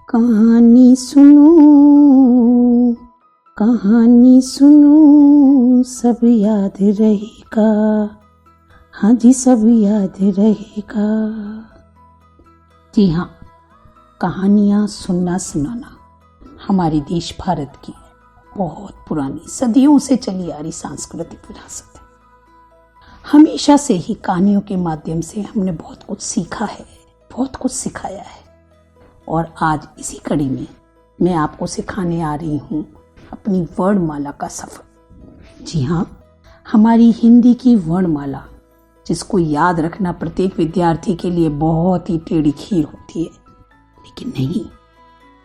कहानी सुनो, कहानी सुनो, सब याद रहेगा। हाँ जी, सब याद रहेगा। जी हाँ, कहानियाँ सुनना सुनाना हमारे देश भारत की बहुत पुरानी सदियों से चली आ रही सांस्कृतिक विरासत है। हमेशा से ही कहानियों के माध्यम से हमने बहुत कुछ सीखा है, बहुत कुछ सिखाया है। और आज इसी कड़ी में मैं आपको सिखाने आ रही हूँ अपनी वर्णमाला का सफ़र। जी हाँ, हमारी हिंदी की वर्णमाला, जिसको याद रखना प्रत्येक विद्यार्थी के लिए बहुत ही टेढ़ी खीर होती है, लेकिन नहीं,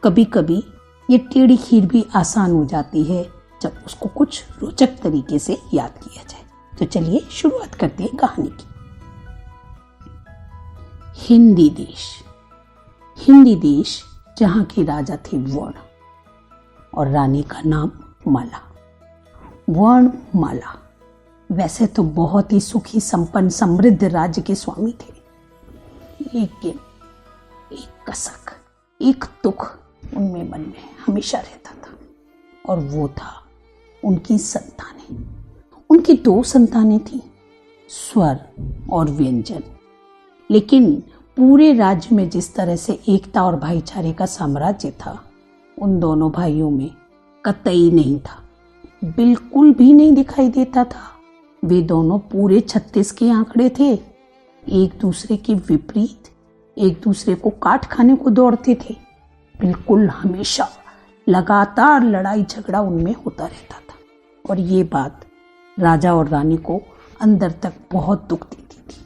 कभी कभी ये टेढ़ी खीर भी आसान हो जाती है जब उसको कुछ रोचक तरीके से याद किया जाए। तो चलिए शुरुआत करते हैं कहानी की। हिंदी देश, हिंदी देश जहाँ के राजा थे वर्ण और रानी का नाम माला। वर्णमाला वैसे तो बहुत ही सुखी संपन्न समृद्ध राज्य के स्वामी थे, लेकिन एक कसक, एक दुख उनमें मन में हमेशा रहता था, और वो था उनकी संतानें। उनकी 2 संतानें थीं, स्वर और व्यंजन। लेकिन पूरे राज्य में जिस तरह से एकता और भाईचारे का साम्राज्य था, उन दोनों भाइयों में कतई नहीं था, बिल्कुल भी नहीं दिखाई देता था। वे दोनों पूरे 36 के आंकड़े थे, एक दूसरे के विपरीत, एक दूसरे को काट खाने को दौड़ते थे। बिल्कुल हमेशा लगातार लड़ाई झगड़ा उनमें होता रहता था, और ये बात राजा और रानी को अंदर तक बहुत दुख देती थी।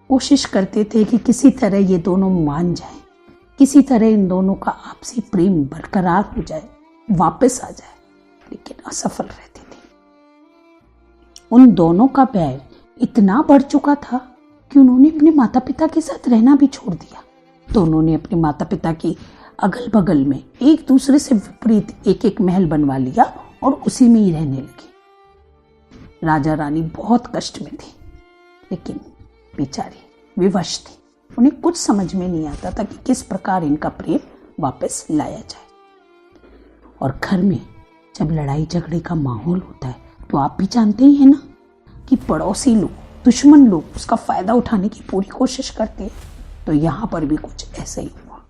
कोशिश करते थे कि किसी तरह ये दोनों मान जाएं, किसी तरह इन दोनों का आपसी प्रेम बरकरार हो जाए, वापस आ जाए, लेकिन असफल रहते थे। उन दोनों का बैर इतना बढ़ चुका था कि उन्होंने अपने माता पिता के साथ रहना भी छोड़ दिया। दोनों ने अपने माता पिता की अगल बगल में एक दूसरे से विपरीत एक एक महल बनवा लिया और उसी में ही रहने लगे। राजा रानी बहुत कष्ट में थे, लेकिन बेचारे विवश थे। उन्हें कुछ समझ में नहीं आता था कि किस प्रकार इनका प्रेम वापस लाया जाए। और घर में जब लड़ाई झगड़े का माहौल होता है, तो आप भी जानते ही हैं ना कि पड़ोसी लोग, दुश्मन लोग उसका फायदा उठाने की पूरी कोशिश करते हैं। तो यहाँ पर भी कुछ ऐसा ही हुआ।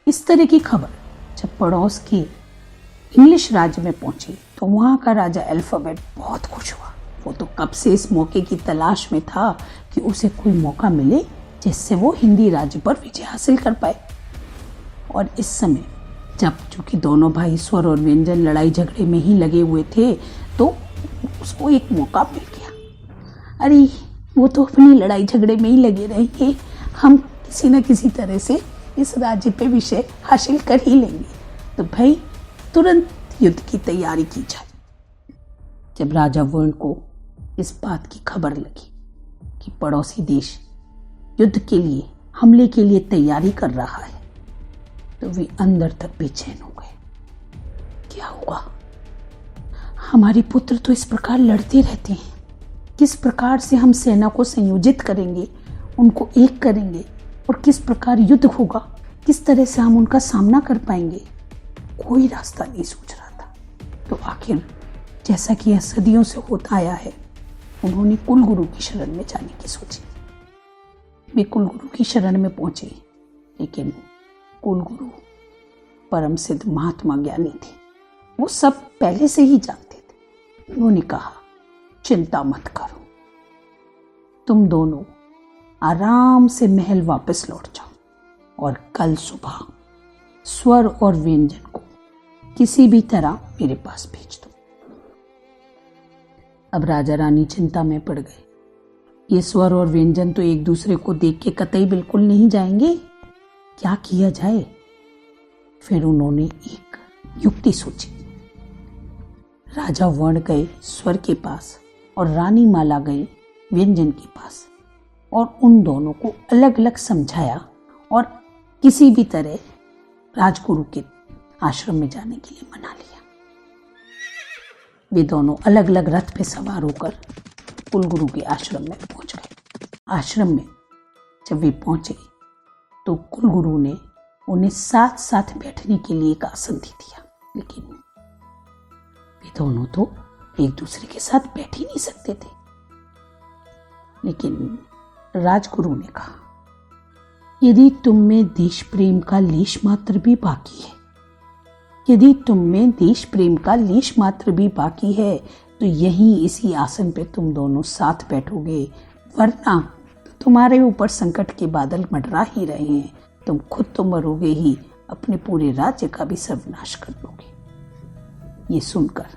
इस तरह की खबर जब पड़ोस के इंग्लिश राज्य में पहुंची, तो वहाँ का राजा अल्फाबेट बहुत खुश हुआ। वो तो कब से इस मौके की तलाश में था कि उसे कोई मौका मिले जिससे वो हिंदी राज्य पर विजय हासिल कर पाए। और इस समय जब चूंकि दोनों भाई स्वर और व्यंजन लड़ाई झगड़े में ही लगे हुए थे, तो उसको एक मौका मिल गया। अरे वो तो अपनी लड़ाई झगड़े में ही लगे रहेंगे, हम किसी न किसी तरह से इस राज्य पे विजय हासिल कर ही लेंगे। तो भाई तुरंत युद्ध की तैयारी की जाए। जब राजा वर्ण को इस बात की खबर लगी कि पड़ोसी देश युद्ध के लिए, हमले के लिए तैयारी कर रहा है, तो वे अंदर तक बेचैन हो गए। क्या हुआ? हमारे पुत्र तो इस प्रकार लड़ते रहते हैं, किस प्रकार से हम सेना को संयोजित करेंगे, उनको एक करेंगे, और किस प्रकार युद्ध होगा, किस तरह से हम उनका सामना कर पाएंगे, कोई रास्ता नहीं सूझ रहा था। तो आखिर जैसा कि यह सदियों से होता आया है, उन्होंने कुलगुरु की शरण में जाने की सोची। वे कुलगुरु की शरण में पहुंचे, लेकिन कुलगुरु परम सिद्ध महात्मा ज्ञानी थे, वो सब पहले से ही जानते थे। उन्होंने कहा, चिंता मत करो, तुम दोनों आराम से महल वापस लौट जाओ, और कल सुबह स्वर और व्यंजन को किसी भी तरह मेरे पास भेज दो। अब राजा रानी चिंता में पड़ गए। ये स्वर और व्यंजन तो एक दूसरे को देख के कतई बिल्कुल नहीं जाएंगे, क्या किया जाए? फिर उन्होंने एक युक्ति सोची। राजा वर्ण गए स्वर के पास और रानी माला गई व्यंजन के पास, और उन दोनों को अलग अलग समझाया और किसी भी तरह राजगुरु के आश्रम में जाने के लिए मना लिया। वे दोनों अलग अलग रथ पे सवार होकर कुलगुरु के आश्रम में पहुंच गए। आश्रम में जब वे पहुंचे, तो कुलगुरु ने उन्हें साथ साथ बैठने के लिए एक आसन दे दिया, लेकिन वे दोनों तो एक दूसरे के साथ बैठ ही नहीं सकते थे। लेकिन राजगुरु ने कहा, यदि तुम में देश प्रेम का लेश मात्र भी बाकी है, यदि तुम में देश प्रेम का लेश मात्र भी बाकी है, तो यहीं इसी आसन पे तुम दोनों साथ बैठोगे, वरना तो तुम्हारे ऊपर संकट के बादल मंडरा ही रहे हैं, तुम खुद तो मरोगे ही, अपने पूरे राज्य का भी सर्वनाश कर दोगे। ये सुनकर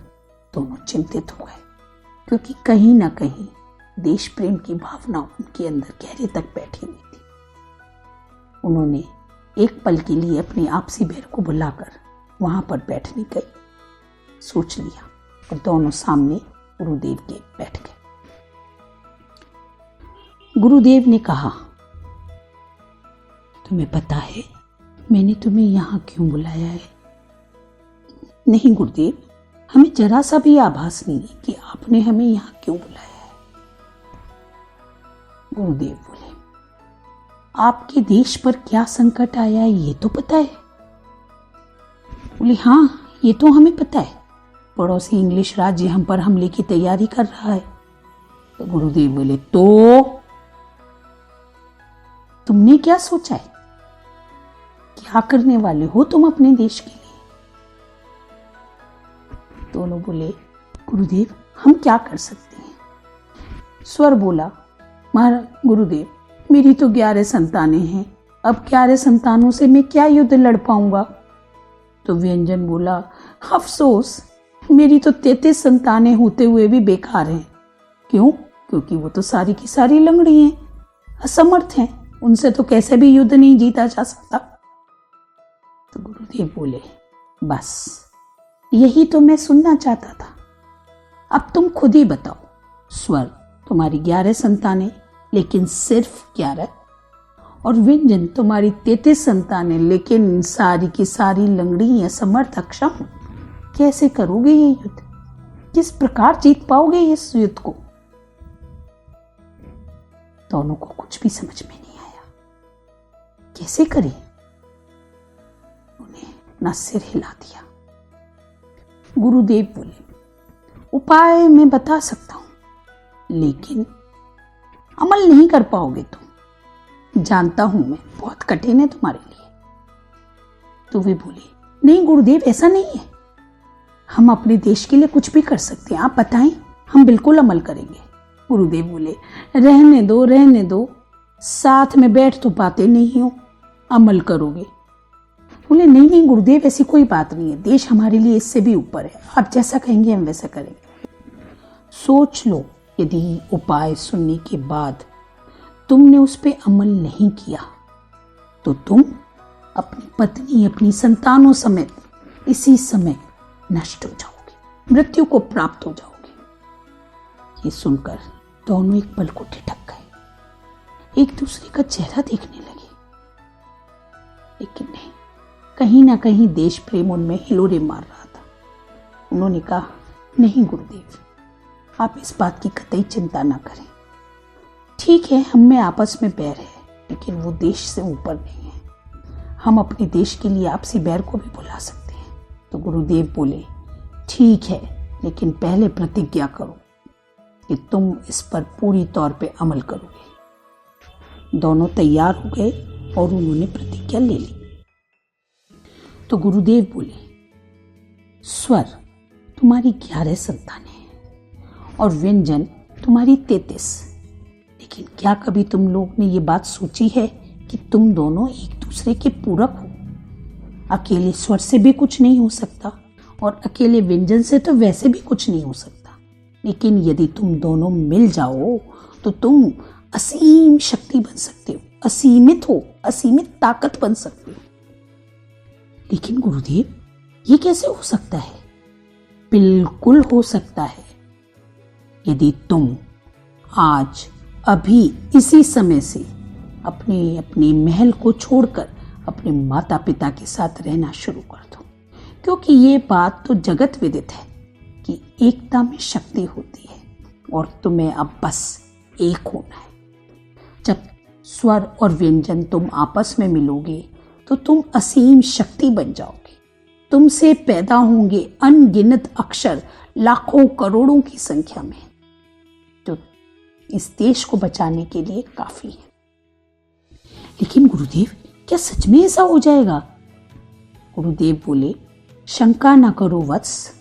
दोनों चिंतित हो गए, क्योंकि कहीं ना कहीं देश प्रेम की भावना उनके अंदर गहरे तक बैठी हुई थी। उन्होंने एक पल के लिए अपने आपसी बैर को बुलाकर वहां पर बैठने गई, सोच लिया और दोनों सामने गुरुदेव के बैठ गए। गुरुदेव ने कहा, तुम्हें पता है मैंने तुम्हें यहां क्यों बुलाया है? नहीं गुरुदेव, हमें जरा सा भी आभास नहीं है कि आपने हमें यहां क्यों बुलाया है। गुरुदेव बोले, आपके देश पर क्या संकट आया है ये तो पता है? बोले, हाँ ये तो हमें पता है, पड़ोसी इंग्लिश राज्य हम पर हमले की तैयारी कर रहा है। तो गुरुदेव बोले, तो तुमने क्या सोचा है? क्या करने वाले हो तुम अपने देश के लिए? दोनों बोले, गुरुदेव हम क्या कर सकते हैं? स्वर बोला, महाराज गुरुदेव, मेरी तो 11 संतानें हैं, अब 11 संतानों से मैं क्या युद्ध लड़ पाऊंगा? तो व्यंजन बोला, अफसोस, मेरी तो 33 संतानें होते हुए भी बेकार हैं। क्यों? क्योंकि वो तो सारी की सारी लंगड़ी हैं, असमर्थ हैं, उनसे तो कैसे भी युद्ध नहीं जीता जा सकता। तो गुरुदेव बोले, बस यही तो मैं सुनना चाहता था, अब तुम खुद ही बताओ। स्वर, तुम्हारी 11 संतानें, लेकिन सिर्फ 11, और व्यंजन, तुम्हारी 33 संतानें, लेकिन सारी की सारी लंगड़ी, असमर्थ, अक्षम। कैसे करोगे ये युद्ध? किस प्रकार जीत पाओगे इस युद्ध को? दोनों को कुछ भी समझ में नहीं आया, कैसे करें? उन्हें अपना सिर हिला दिया। गुरुदेव बोले, उपाय मैं बता सकता हूं, लेकिन अमल नहीं कर पाओगे तुम, जानता हूं मैं, बहुत कठिन है तुम्हारे लिए। तो वे बोले, नहीं गुरुदेव, ऐसा नहीं है, हम अपने देश के लिए कुछ भी कर सकते हैं, आप बताएं, हम बिल्कुल अमल करेंगे। गुरुदेव बोले, रहने दो, साथ में बैठ तो पाते नहीं हो, अमल करोगे? बोले, नहीं गुरुदेव, ऐसी कोई बात नहीं है, देश हमारे लिए इससे भी ऊपर है, आप जैसा कहेंगे हम वैसा करेंगे। सोच लो, यदि उपाय सुनने के बाद तुमने उस पर अमल नहीं किया तो तुम अपनी पत्नी, अपनी संतानों समेत इसी समय नष्ट हो जाओगे, मृत्यु को प्राप्त हो जाओगे। ये सुनकर दोनों एक पल को ठिठक गए, एक दूसरे का चेहरा देखने लगे, लेकिन नहीं, कहीं ना कहीं देश प्रेम उनमें हिलोरे मार रहा था। उन्होंने कहा, नहीं गुरुदेव, आप इस बात की कतई चिंता ना करें, ठीक है हम में आपस में बैर है, लेकिन वो देश से ऊपर नहीं है, हम अपने देश के लिए आपसी बैर को भी भुला सकते हैं। तो गुरुदेव बोले, ठीक है, लेकिन पहले प्रतिज्ञा करो कि तुम इस पर पूरी तौर पे अमल करोगे। दोनों तैयार हो गए और उन्होंने प्रतिज्ञा ले ली। तो गुरुदेव बोले, स्वर, तुम्हारी 11 संतानें हैं और व्यंजन तुम्हारी 33, लेकिन क्या कभी तुम लोग ने ये बात सोची है कि तुम दोनों एक दूसरे के पूरक हो? अकेले स्वर से भी कुछ नहीं हो सकता और अकेले व्यंजन से तो वैसे भी कुछ नहीं हो सकता, लेकिन यदि तुम दोनों मिल जाओ तो तुम असीम शक्ति बन सकते हो, असीमित हो, असीमित ताकत बन सकते हो। लेकिन गुरुदेव, ये कैसे हो सकता है? बिल्कुल हो सकता है, यदि तुम आज अभी इसी समय से अपने अपने महल को छोड़कर अपने माता पिता के साथ रहना शुरू कर दो, क्योंकि ये बात तो जगत विदित है कि एकता में शक्ति होती है और तुम्हें अब बस एक होना है। जब स्वर और व्यंजन तुम आपस में मिलोगे तो तुम असीम शक्ति बन जाओगे। तुमसे पैदा होंगे अनगिनत अक्षर, लाखों करोड़ों की संख्या में, जो इस देश को बचाने के लिए काफी है। लेकिन गुरुदेव, क्या सच में ऐसा हो जाएगा? गुरुदेव बोले, शंका ना करो वत्स,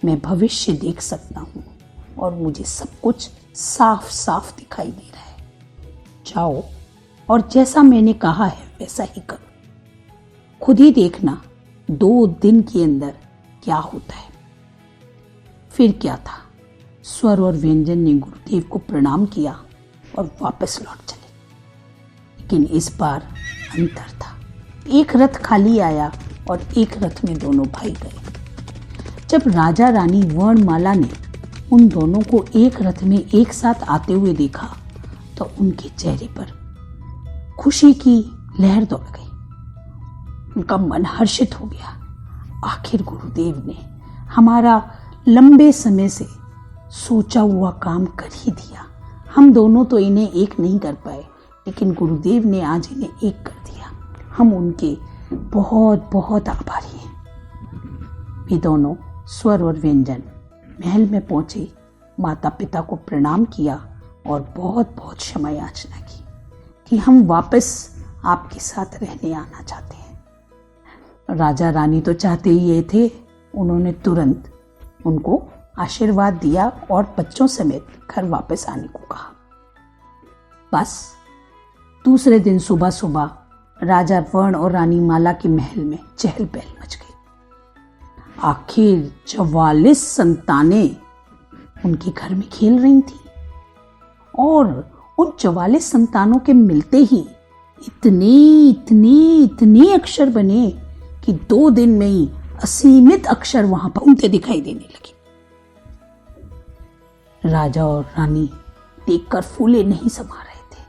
मैं भविष्य देख सकता हूं और मुझे सब कुछ साफ साफ दिखाई दे रहा है। जाओ और जैसा मैंने कहा है वैसा ही करो। खुद ही देखना 2 दिन के अंदर क्या होता है। फिर क्या था, स्वर और व्यंजन ने गुरुदेव को प्रणाम किया और वापस लौट चले। लेकिन इस बार अंतर था। एक रथ खाली आया और एक रथ में दोनों भाई गए। जब राजा रानी वर्णमाला ने उन दोनों को एक रथ में एक साथ आते हुए देखा तो उनके चेहरे पर खुशी की लहर दौड़ गई। उनका मन हर्षित हो गया। आखिर गुरुदेव ने हमारा लंबे समय से सोचा हुआ काम कर ही दिया। हम दोनों तो इन्हें एक नहीं कर पाए, लेकिन गुरुदेव ने आज इन्हें एक कर दिया। हम उनके बहुत बहुत आभारी हैं। वे दोनों स्वर और व्यंजन महल में पहुंचे, माता पिता को प्रणाम किया और बहुत बहुत क्षमा याचना की कि हम वापस आपके साथ रहने आना चाहते हैं। राजा रानी तो चाहते ही ये थे। उन्होंने तुरंत उनको आशीर्वाद दिया और बच्चों समेत घर वापस आने को कहा। बस दूसरे दिन सुबह सुबह राजा वर्ण और रानी माला के महल में चहल पहल मच गई। आखिर 44 संतानें उनके घर में खेल रही थी और उन 44 संतानों के मिलते ही इतने इतने इतने अक्षर बने कि 2 दिन में ही असीमित अक्षर वहां पर उनके दिखाई देने लगे। राजा और रानी देखकर फूले नहीं समा रहे थे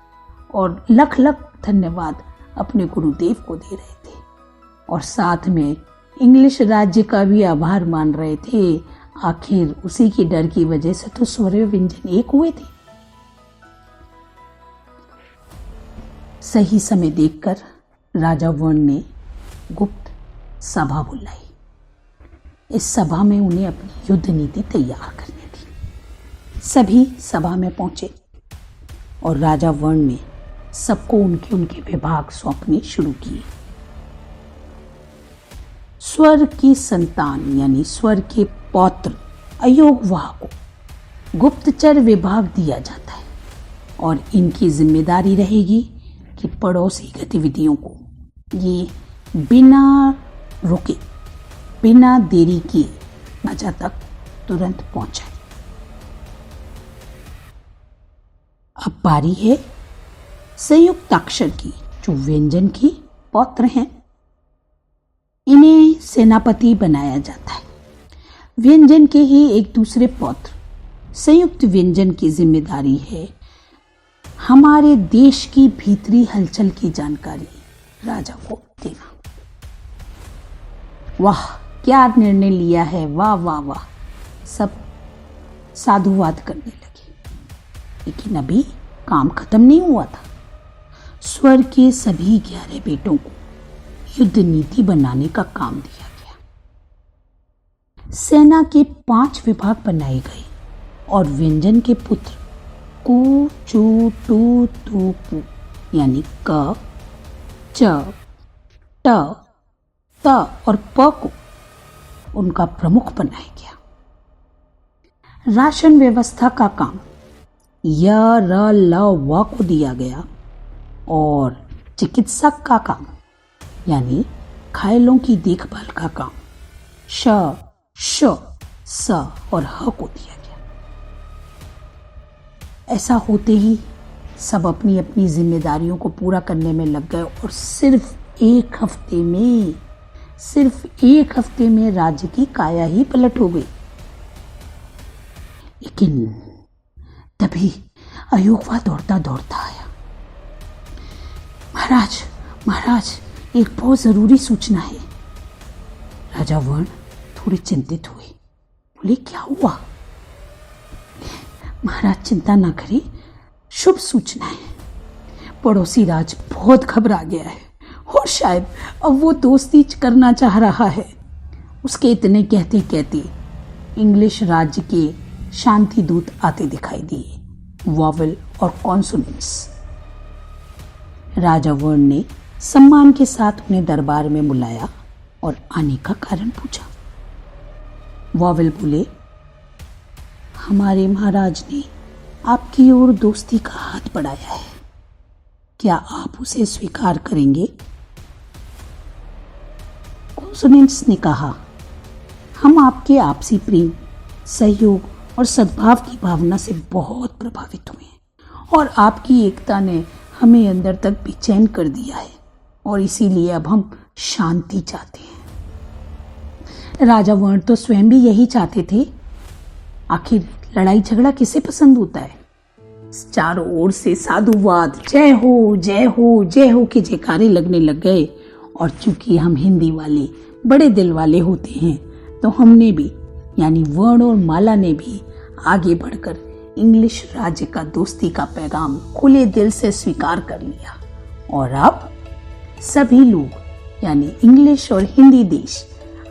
और लख लख धन्यवाद अपने गुरुदेव को दे रहे थे और साथ में इंग्लिश राज्य का भी आभार मान रहे थे। आखिर उसी की डर की वजह से तो स्वर व्यंजन एक हुए थे। सही समय देखकर राजा वर्ण ने गुप्त सभा बुलाई। इस सभा में उन्हें अपनी युद्ध नीति तैयार करनी थी। सभी सभा में पहुंचे और राजा वर्ण ने सबको उनके उनके विभाग सौंपने शुरू किए। स्वर की संतान यानी स्वर के पौत्र अयोगवाह को गुप्तचर विभाग दिया जाता है और इनकी जिम्मेदारी रहेगी कि पड़ोसी गतिविधियों को ये बिना रुके, बिना देरी किए राजा तक तुरंत पहुंचाए। अब बारी है संयुक्ताक्षर की, जो व्यंजन की पौत्र हैं। इन्हें सेनापति बनाया जाता है। व्यंजन के ही एक दूसरे पौत्र संयुक्त व्यंजन की जिम्मेदारी है हमारे देश की भीतरी हलचल की जानकारी राजा को देना। वाह, क्या निर्णय लिया है, वाह वाह वाह, सब साधुवाद करने लगे। लेकिन अभी काम खत्म नहीं हुआ था। स्वर के सभी 11 बेटों को युद्ध नीति बनाने का काम दिया गया। सेना के 5 विभाग बनाए गए और व्यंजन के पुत्र कु, चू, टू, तू, पू यानी क, च, ट, त और प को उनका प्रमुख बनाया गया। राशन व्यवस्था का काम य, र, ल, व को दिया गया और चिकित्सक का काम यानी घायलों की देखभाल का काम श, श, स और ह को दिया गया। ऐसा होते ही सब अपनी अपनी जिम्मेदारियों को पूरा करने में लग गए और सिर्फ एक हफ्ते में राज्य की काया ही पलट हो गई। लेकिन तभी अयोगवा दौड़ता दौड़ता आया। महाराज, एक बहुत जरूरी सूचना है। राजा वर्ण थोड़े चिंतित हुए। बोले, क्या हुआ? महाराज, चिंता ना करें, शुभ सूचना है। पड़ोसी राज बहुत घबरा गया है और शायद अब वो दोस्ती करना चाह रहा है। उसके इतने कहते कहते इंग्लिश राज्य के शांति दूत आते दिखाई दिए, वॉवल और कॉन्सोनेंट्स। राजा वर्ण ने सम्मान के साथ उन्हें दरबार में बुलाया और आने का कारण पूछा। वॉवल बोले, हमारे महाराज ने आपकी ओर दोस्ती का हाथ बढ़ाया है, क्या आप उसे स्वीकार करेंगे? कॉन्सोनेंट्स ने कहा, हम आपके आपसी प्रेम, सहयोग और सद्भाव की भावना से बहुत प्रभावित हुए हैं और आपकी एकता ने हमें अंदर तक बेचैन कर दिया है और इसीलिए अब हम शांति चाहते हैं। राजा वर्ण तो स्वयं भी यही चाहते थे। आखिर लड़ाई झगड़ा किसे पसंद होता है? चारों ओर से साधुवाद, जय हो जय हो जय हो के जयकारे लगने लग गए और चूंकि हम हिंदी वाले बड़े दिल वाले होते हैं तो हमने भी यानी वर्ण और माला ने भी आगे बढ़कर इंग्लिश राज्य का दोस्ती का पैगाम खुले दिल से स्वीकार कर लिया और अब सभी लोग यानी इंग्लिश और हिंदी देश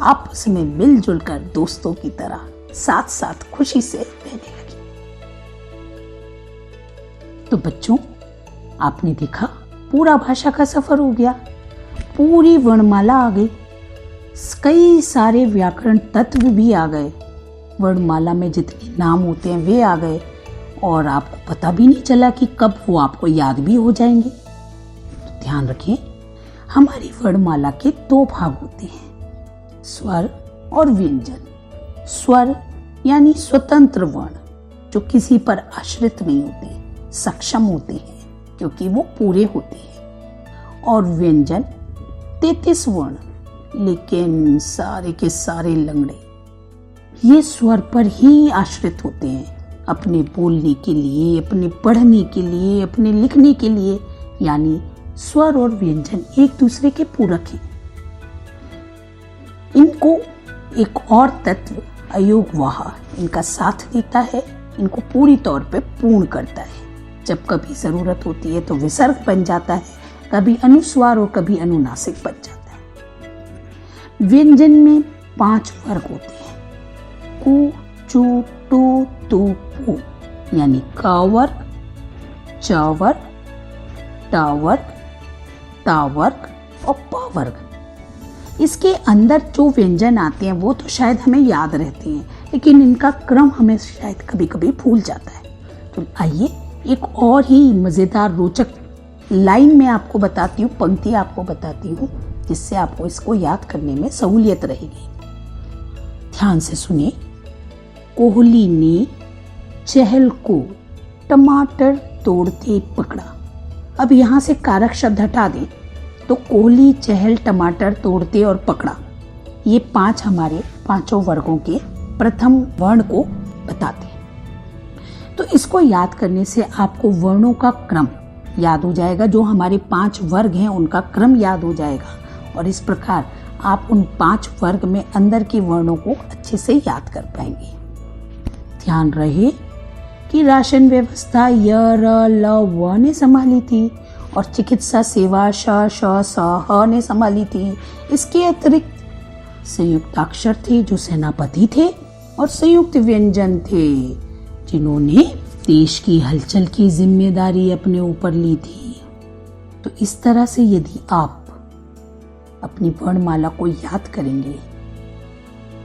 आपस में मिलजुल कर दोस्तों की तरह साथ साथ खुशी से रहने लगे। तो बच्चों, आपने देखा पूरा भाषा का सफर हो गया, पूरी वर्णमाला आ गई, कई सारे व्याकरण तत्व भी आ गए, वर्णमाला में जितने नाम होते हैं वे आ गए और आपको पता भी नहीं चला कि कब वो आपको याद भी हो जाएंगे। तो ध्यान रखिए, हमारी वर्णमाला के दो भाग होते हैं, स्वर और व्यंजन। स्वर यानी स्वतंत्र वर्ण जो किसी पर आश्रित नहीं होते, सक्षम होते हैं क्योंकि वो पूरे होते हैं, और व्यंजन 33 वर्ण लेकिन सारे के सारे लंगड़े, ये स्वर पर ही आश्रित होते हैं अपने बोलने के लिए, अपने पढ़ने के लिए, अपने लिखने के लिए, यानी स्वर और व्यंजन एक दूसरे के पूरक हैं। इनको एक और तत्व अयोगवाह इनका साथ देता है, इनको पूरी तौर पे पूर्ण करता है। जब कभी जरूरत होती है तो विसर्ग बन जाता है, कभी अनुस्वार और कभी अनुनासिक बन जाता है। व्यंजन में 5 वर्ग होते हैं, कु, चु, टू, तु, पु, यानी क वर्ग, च वर्ग, ट वर्ग, ता वर्ग और प वर्ग। इसके अंदर जो व्यंजन आते हैं वो तो शायद हमें याद रहते हैं, लेकिन इनका क्रम हमें शायद कभी कभी भूल जाता है। तो आइए एक और ही मज़ेदार रोचक लाइन में आपको बताती हूँ, पंक्ति आपको बताती हूँ, जिससे आपको इसको याद करने में सहूलियत रहेगी। ध्यान से सुनिए। कोहली ने चहल को टमाटर तोड़ते पकड़ा। अब यहाँ से कारक शब्द हटा दें तो कोहली, चहल, टमाटर तोड़ते और पकड़ा, ये 5 हमारे 5 वर्गों के प्रथम वर्ण को बताते हैं। तो इसको याद करने से आपको वर्णों का क्रम याद हो जाएगा, जो हमारे 5 वर्ग हैं उनका क्रम याद हो जाएगा और इस प्रकार आप उन 5 वर्ग में अंदर के वर्णों को अच्छे से याद कर पाएंगे। ध्यान रहे कि राशन व्यवस्था य, र, ल, व ने संभाली थी और चिकित्सा सेवा श, श, स, ह ने संभाली थी। इसके अतिरिक्त संयुक्ताक्षर थे जो सेनापति थे और संयुक्त व्यंजन थे जिन्होंने देश की हलचल की जिम्मेदारी अपने ऊपर ली थी। तो इस तरह से यदि आप अपनी वर्णमाला को याद करेंगे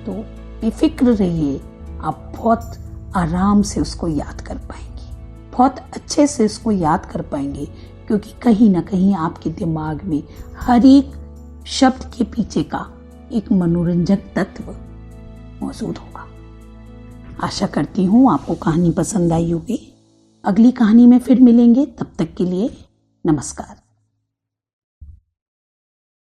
तो बेफिक्र रहिए, आप बहुत आराम से उसको याद कर पाएंगे, बहुत अच्छे से उसको याद कर पाएंगे, क्योंकि कहीं ना कहीं आपके दिमाग में हर एक शब्द के पीछे का एक मनोरंजक तत्व मौजूद होगा। आशा करती हूँ आपको कहानी पसंद आई होगी। अगली कहानी में फिर मिलेंगे, तब तक के लिए नमस्कार।